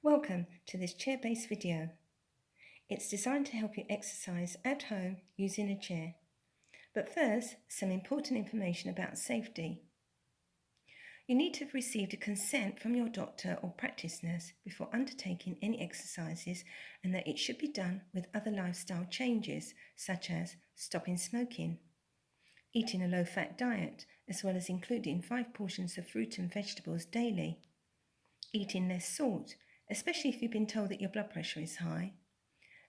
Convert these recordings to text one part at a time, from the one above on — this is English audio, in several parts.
Welcome to this chair-based video. It's designed to help you exercise at home using a chair. But first, some important information about safety. You need to have received a consent from your doctor or practice nurse before undertaking any exercises, and that it should be done with other lifestyle changes, such as stopping smoking, eating a low-fat diet, as well as including 5 portions of fruit and vegetables daily, eating less salt, especially if you've been told that your blood pressure is high.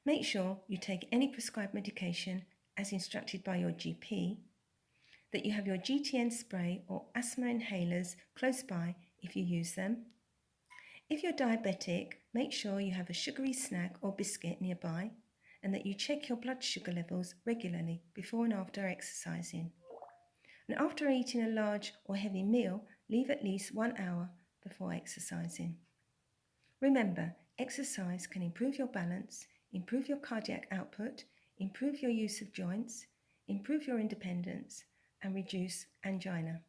Make sure you take any prescribed medication as instructed by your GP, that you have your GTN spray or asthma inhalers close by if you use them. If you're diabetic, make sure you have a sugary snack or biscuit nearby, and that you check your blood sugar levels regularly before and after exercising. And after eating a large or heavy meal, leave at least 1 hour before exercising. Remember, exercise can improve your balance, improve your cardiac output, improve your use of joints, improve your independence, and reduce angina.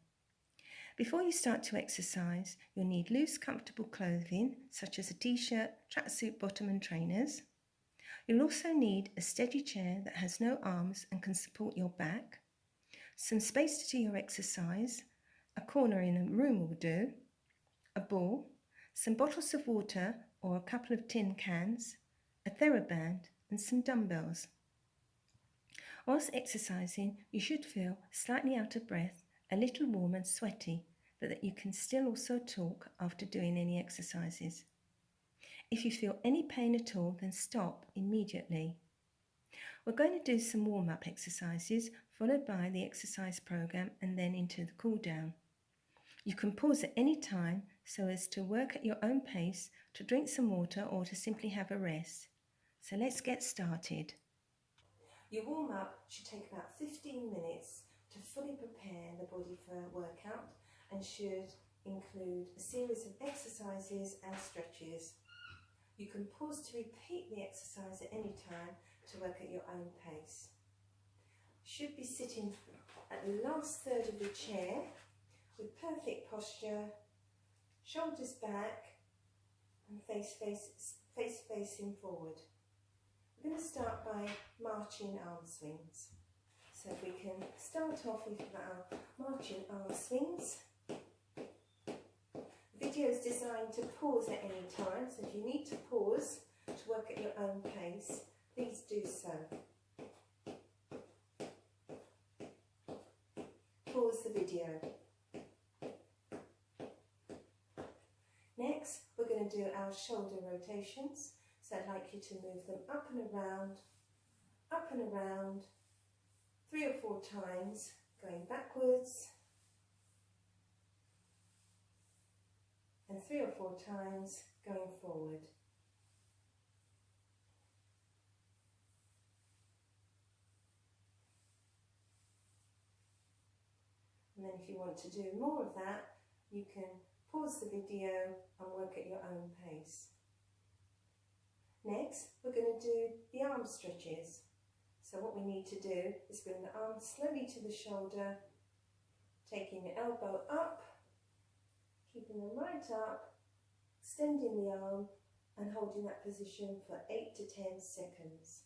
Before you start to exercise, you'll need loose, comfortable clothing, such as a t-shirt, tracksuit bottom and trainers. You'll also need a steady chair that has no arms and can support your back, some space to do your exercise, a corner in a room will do, a ball, some bottles of water or a couple of tin cans, a TheraBand and some dumbbells. Whilst exercising, you should feel slightly out of breath, a little warm and sweaty, but that you can still also talk after doing any exercises. If you feel any pain at all, then stop immediately. We're going to do some warm-up exercises, followed by the exercise program and then into the cool-down. You can pause at any time so as to work at your own pace, to drink some water or to simply have a rest. So let's get started. Your warm-up should take about 15 minutes to fully prepare the body for a workout, and should include a series of exercises and stretches. You can pause to repeat the exercise at any time to work at your own pace. You should be sitting at the last third of the chair with perfect posture, shoulders back and face facing forward. We're going to start by marching arm swings. So if we can start off with our marching arm swings. The video is designed to pause at any time, so if you need to pause to work at your own pace, please do so. Pause the video. Next, we're going to do our shoulder rotations. So I'd like you to move them up and around, 3 or 4 times, going backwards, and 3 or 4 times going forward. And then if you want to do more of that, you can pause the video and work at your own pace. Next, we're going to do the arm stretches. So what we need to do is bring the arm slowly to the shoulder, taking the elbow up, keeping them right up, extending the arm and holding that position for 8 to 10 seconds.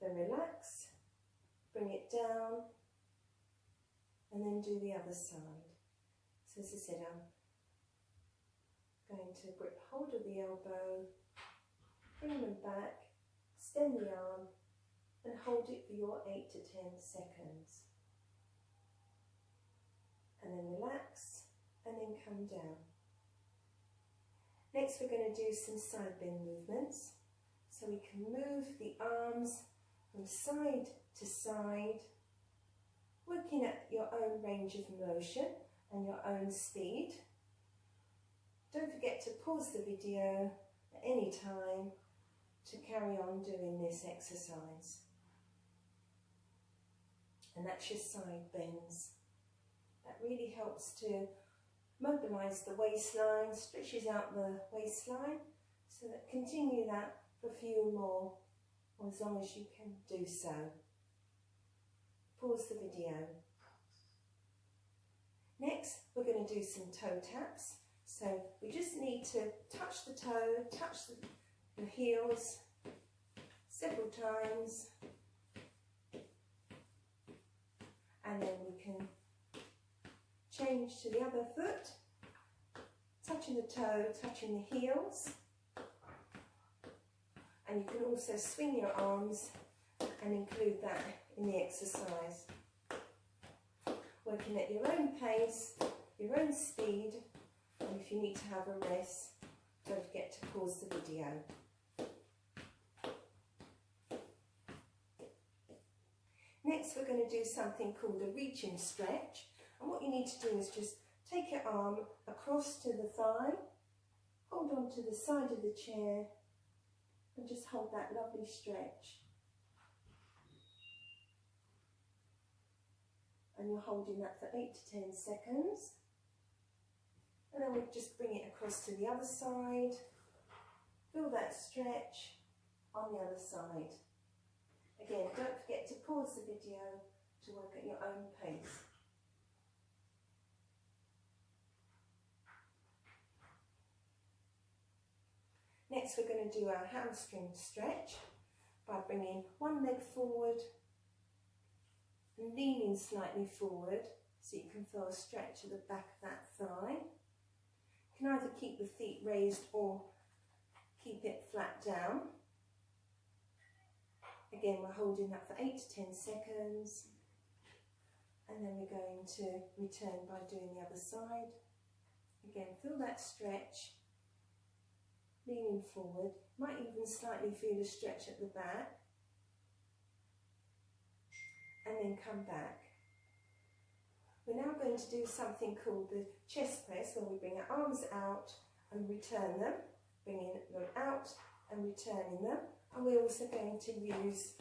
Then relax, bring it down, and then do the other side. So as I said, I'm going to grip hold of the elbow, bring them back, extend the arm and hold it for your 8 to 10 seconds. And then relax and then come down. Next we're going to do some side bend movements. So we can move the arms from side to side, working at your own range of motion and your own speed. Don't forget to pause the video at any time to carry on doing this exercise. And that's your side bends. That really helps to mobilise the waistline, stretches out the waistline, so that continue that for a few more, or as long as you can do so. Pause the video. Next, we're going to do some toe taps. So we just need to touch the toe, touch the heels several times, and then we can change to the other foot, touching the toe, touching the heels, and you can also swing your arms and include that in the exercise. Working at your own pace, your own speed, and if you need to have a rest, don't forget to pause the video. Next we're going to do something called a reaching stretch, and what you need to do is just take your arm across to the thigh, hold on to the side of the chair and just hold that lovely stretch. And you're holding that for 8 to 10 seconds. And then we'll just bring it across to the other side. Feel that stretch on the other side. Again, don't forget to pause the video to work at your own pace. Next we're going to do our hamstring stretch by bringing one leg forward and leaning slightly forward so you can feel a stretch at the back of that thigh. You can either keep the feet raised or keep it flat down. Again, we're holding that for 8 to 10 seconds, and then we're going to return by doing the other side. Again, feel that stretch, leaning forward. Might even slightly feel a stretch at the back, and then come back. We're now going to do something called the chest press, where we bring our arms out and return them, bringing them out and returning them. And we're also going to use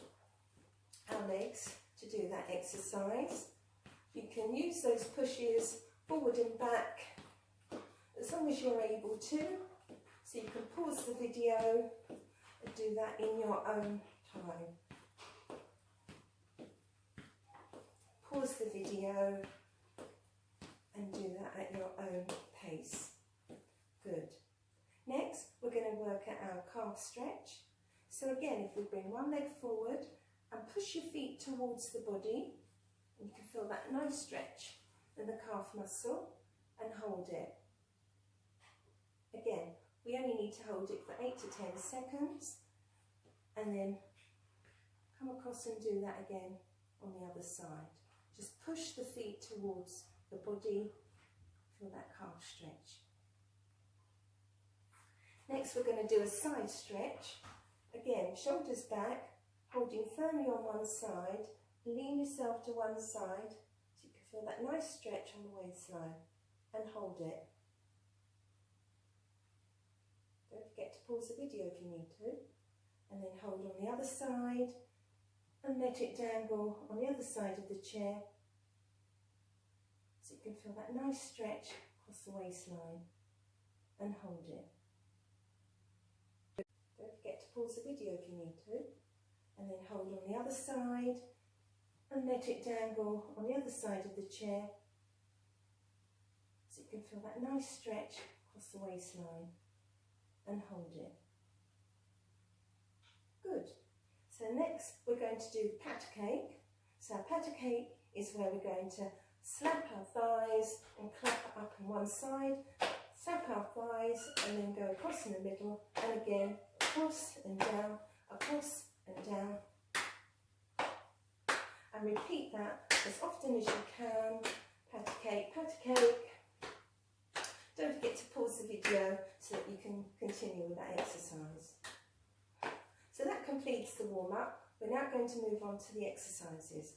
our legs to do that exercise. You can use those pushes forward and back as long as you're able to. So you can pause the video and do that in your own time. Pause the video and do that at your own pace. Good. Next, we're going to work at our calf stretch. So again, if we bring one leg forward and push your feet towards the body, and you can feel that nice stretch in the calf muscle, and hold it. Again, we only need to hold it for 8 to 10 seconds, and then come across and do that again on the other side. Just push the feet towards the body, feel that calf stretch. Next, we're going to do a side stretch. Again, shoulders back, holding firmly on one side, lean yourself to one side so you can feel that nice stretch on the waistline, and hold it. Don't forget to pause the video if you need to, and then hold on the other side and let it dangle on the other side of the chair so you can feel that nice stretch across the waistline, and hold it. Don't forget to pause the video if you need to, and then hold on the other side and let it dangle on the other side of the chair so you can feel that nice stretch across the waistline, and hold it. Good. So next we're going to do pat cake. So pat cake is where we're going to slap our thighs and clap up on one side, slap our thighs and then go across in the middle, and again across and down, across and down, and repeat that as often as you can. Pat cake, pat cake. Don't forget to pause the video so that you can continue with that exercise. So that completes the warm-up. We're now going to move on to the exercises.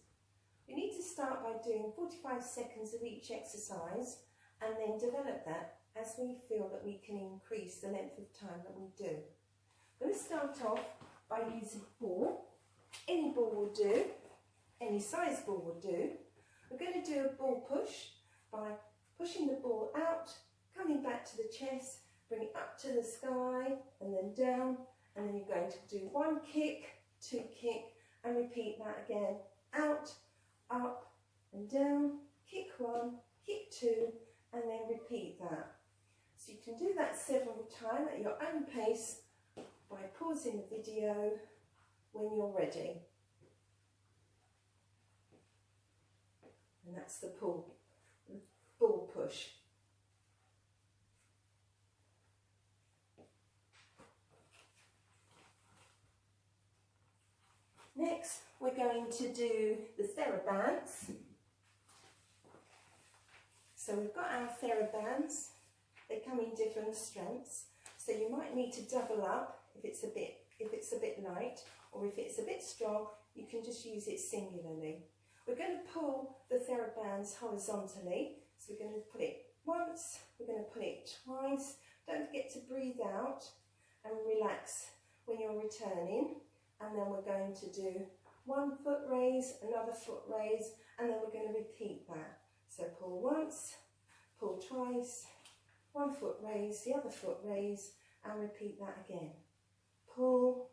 We need to start by doing 45 seconds of each exercise, and then develop that as we feel that we can increase the length of time that we do. I'm going to start off by using a ball. Any ball will do, any size ball will do. We're going to do a ball push by pushing the ball out, coming back to the chest, bring it up to the sky and then down, and then you're going to do one kick, two kick, and repeat that again. Out, up and down, kick one, kick two, and then repeat that. So time at your own pace by pausing the video when you're ready. And that's the pull, ball push. Next, we're going to do the TheraBands. So we've got our TheraBands. They come in different strengths. So you might need to double up if it's a bit light, or if it's a bit strong, you can just use it singularly. We're going to pull the TheraBands horizontally. So we're going to put it once, we're going to put it twice. Don't forget to breathe out and relax when you're returning. And then we're going to do one foot raise, another foot raise, and then we're going to repeat that. So pull once, pull twice, one foot raise, the other foot raise, and repeat that again. Pull,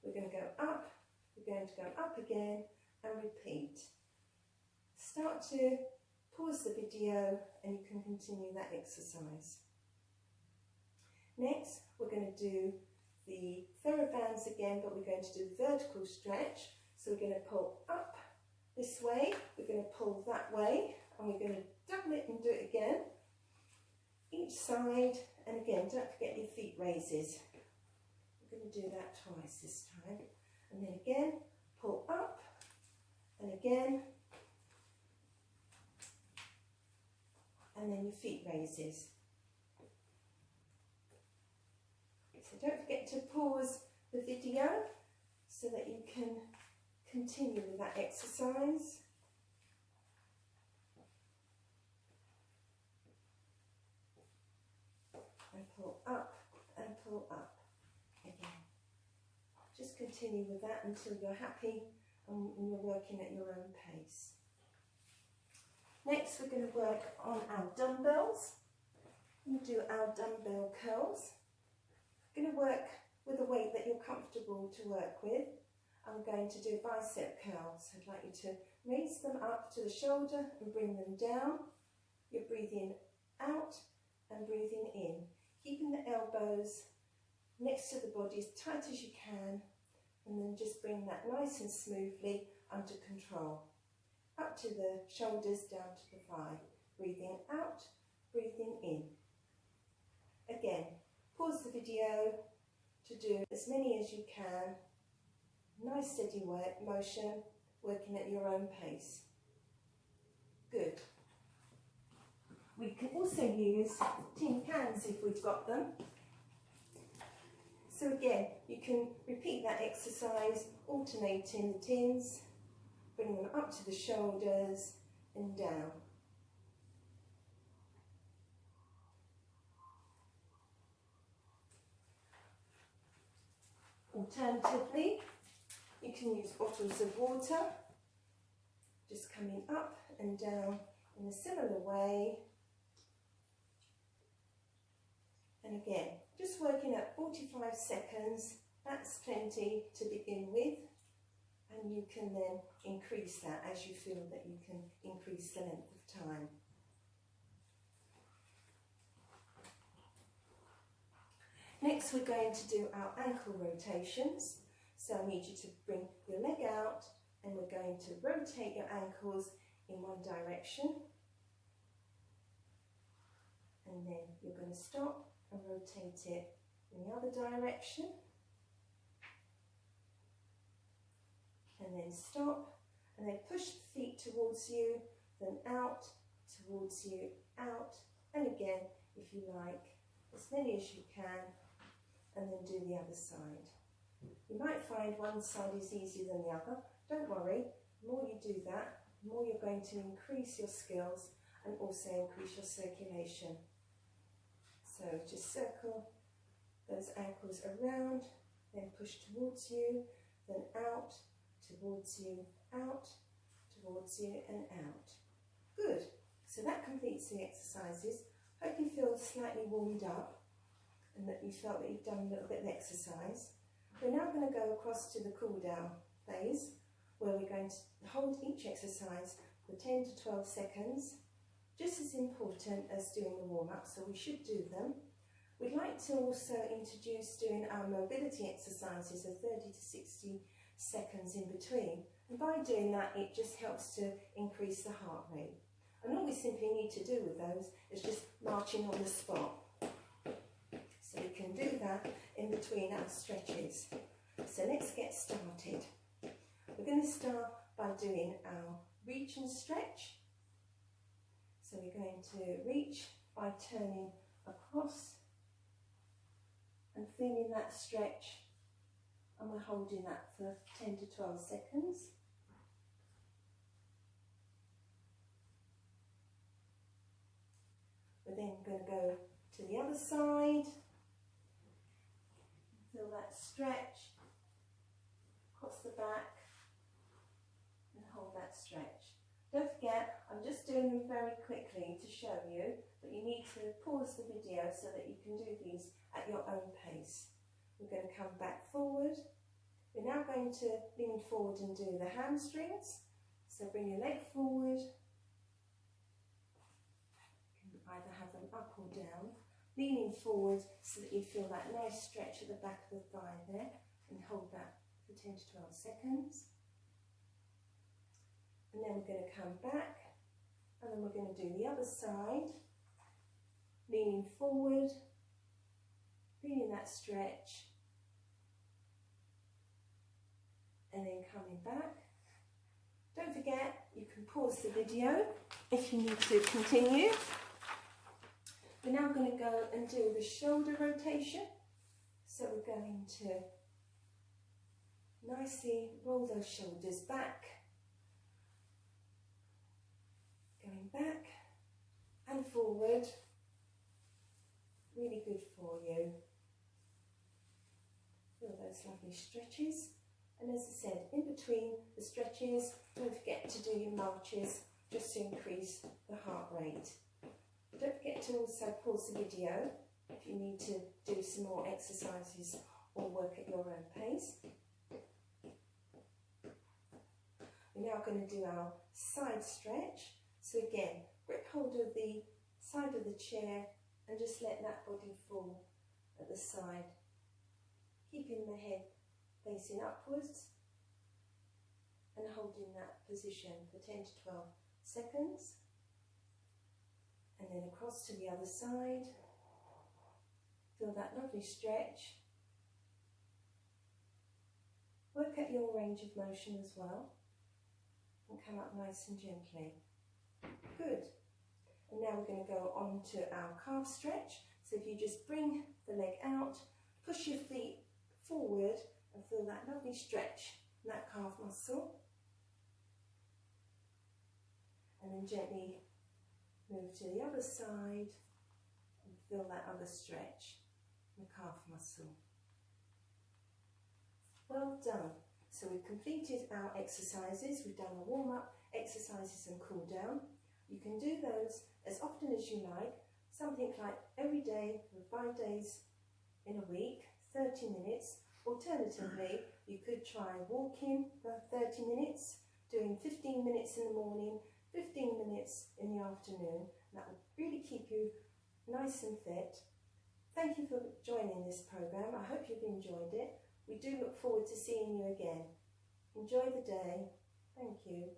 we're going to go up, we're going to go up again, and repeat. Start to pause the video and you can continue that exercise. Next, we're going to do the TheraBands again, but we're going to do vertical stretch. So we're going to pull up this way, we're going to pull that way, and we're going to double it and do it again. Each side, and again, don't forget your feet raises. We're going to do that twice this time. And then again, pull up, and again, and then your feet raises. So don't forget to pause the video so that you can continue with that exercise. And pull up and pull up again. Just continue with that until you're happy and you're working at your own pace. Next, we're going to work on our dumbbells. We'll do our dumbbell curls. We're going to work with a weight that you're comfortable to work with. I'm going to do bicep curls. I'd like you to raise them up to the shoulder and bring them down. You're breathing out and breathing in, keeping the elbows next to the body as tight as you can, and then just bring that nice and smoothly under control. Up to the shoulders, down to the thigh. Breathing out, breathing in. Again, pause the video to do as many as you can. Nice steady motion, working at your own pace. Good. We can also use tin cans if we've got them. So again, you can repeat that exercise, alternating the tins, bring them up to the shoulders and down. Alternatively, you can use bottles of water, just coming up and down in a similar way. And again, just working at 45 seconds, that's plenty to begin with. And you can then increase that as you feel that you can increase the length of time. Next, we're going to do our ankle rotations. So I need you to bring your leg out and we're going to rotate your ankles in one direction. And then you're going to stop and rotate it in the other direction. And then stop, and then push the feet towards you, then out, towards you, out, and again, if you like, as many as you can, and then do the other side. You might find one side is easier than the other. Don't worry, the more you do that, the more you're going to increase your skills and also increase your circulation. So just circle those ankles around, then push towards you, then out, towards you, out, towards you, and out. Good. So that completes the exercises. Hope you feel slightly warmed up and that you felt that you've done a little bit of exercise. We're now going to go across to the cool down phase, where we're going to hold each exercise for 10 to 12 seconds, just as important as doing the warm-up, so we should do them. We'd like to also introduce doing our mobility exercises of 30 to 60 seconds in between. And by doing that, it just helps to increase the heart rate. And all we simply need to do with those is just marching on the spot. So we can do that in between our stretches. So let's get started. We're going to start by doing our reach and stretch. So we're going to reach by turning across and feeling that stretch, and we're holding that for 10 to 12 seconds. We're then going to go to the other side, feel that stretch across the back and hold that stretch. Don't forget, I'm just doing them very quickly to show you, but you need to pause the video so that you can do these at your own pace. We're going to come back forward. We're now going to lean forward and do the hamstrings. So bring your leg forward. You can either have them up or down. Leaning forward so that you feel that nice stretch at the back of the thigh there, and hold that for 10 to 12 seconds. And then we're going to come back, and then we're going to do the other side. Leaning forward, feeling that stretch, and then coming back. Don't forget, you can pause the video if you need to continue. We're now going to go and do the shoulder rotation. So we're going to nicely roll those shoulders back, going back and forward. Really good for you. Feel those lovely stretches. And as I said, in between the stretches, don't forget to do your marches just to increase the heart rate. Don't forget to also pause the video if you need to do some more exercises or work at your own pace. We're now going to do our side stretch. So again, grip hold of the side of the chair and just let that body fall at the side, keeping the head facing upwards and holding that position for 10 to 12 seconds. And then across to the other side. Feel that lovely stretch. Work at your range of motion as well, and come up nice and gently. Good. And now we're going to go on to our calf stretch. So if you just bring the leg out, push your feet forward and feel that lovely stretch in that calf muscle. And then gently move to the other side and feel that other stretch in the calf muscle. Well done. So we've completed our exercises. We've done our warm-up exercises and cool down. You can do those as often as you like, something like every day for 5 days in a week, 30 minutes. Alternatively, you could try walking for 30 minutes, doing 15 minutes in the morning, 15 minutes in the afternoon. That will really keep you nice and fit. Thank you for joining this program. I hope you've enjoyed it. We do look forward to seeing you again. Enjoy the day. Thank you.